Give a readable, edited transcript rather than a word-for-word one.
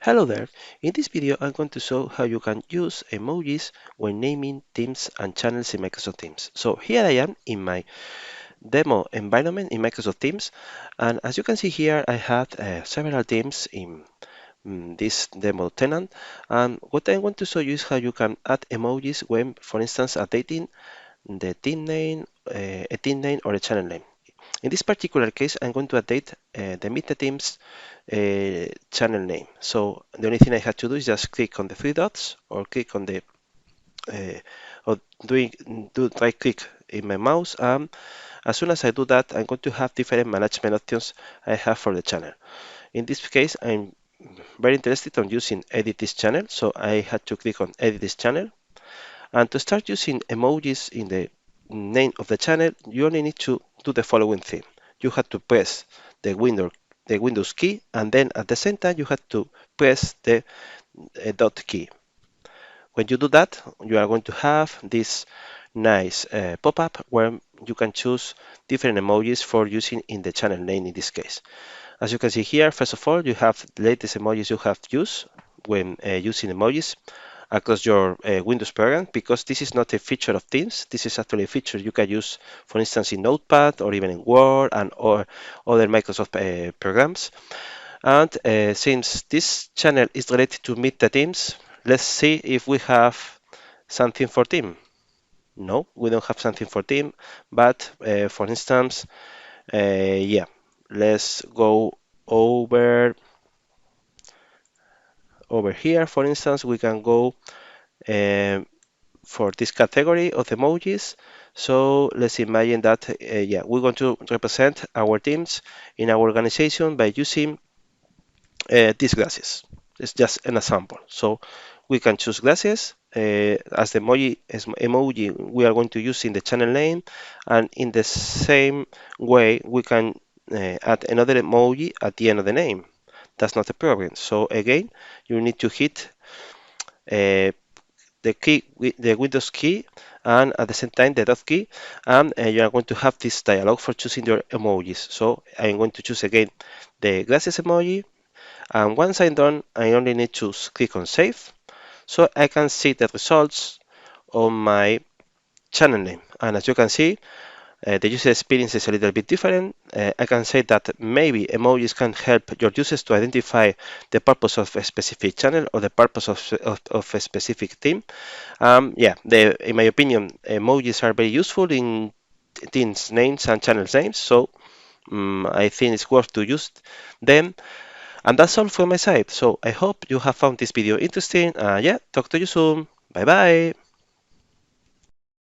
Hello there. In this video, I'm going to show how you can use emojis when naming teams and channels in Microsoft Teams. So here I am in my demo environment in Microsoft Teams. And as you can see here, I have several teams in this demo tenant. And what I want to show you is how you can add emojis when, for instance, updating the team name, a team name or a channel name. In this particular case, I'm going to update the Meet the Teams channel name. So the only thing I have to do is just click on the three dots or click on the or do right click in my mouse. As soon as I do that, I'm going to have different management options I have for the channel. In this case, I'm very interested on using edit this channel. So I had to click on edit this channel. And to start using emojis in the name of the channel, you only need to do the following thing. You have to press the Windows key, and then at the same time you have to press the dot key. When you do that, you are going to have this nice pop-up where you can choose different emojis for using in the channel name in this case. As you can see here, first of all, you have the latest emojis you have used when using emojis across your Windows program, because this is not a feature of Teams. This is actually a feature you can use, for instance, in Notepad or even in Word and or other Microsoft programs. And since this channel is related to Meet the Teams, let's see if we have something for team. No, we don't have something for team, but for instance, yeah, let's go over here. For instance, we can go for this category of emojis. So let's imagine that yeah, we're going to represent our teams in our organization by using these glasses. It's just an example. So we can choose glasses as the emoji we are going to use in the channel name, and in the same way we can add another emoji at the end of the name. That's not a problem. So again, you need to hit the Windows key and at the same time the dot key, and you are going to have this dialog for choosing your emojis. So I'm going to choose again the glasses emoji, and once I'm done, I only need to click on save, so I can see the results on my channel name. And as you can see, the user experience is a little bit different. I can say that maybe emojis can help your users to identify the purpose of a specific channel or the purpose of a specific theme. Yeah, in my opinion, emojis are very useful in teams names and channels names, so I think it's worth to use them. And that's all from my side. So I hope you have found this video interesting. Yeah, talk to you soon. Bye bye.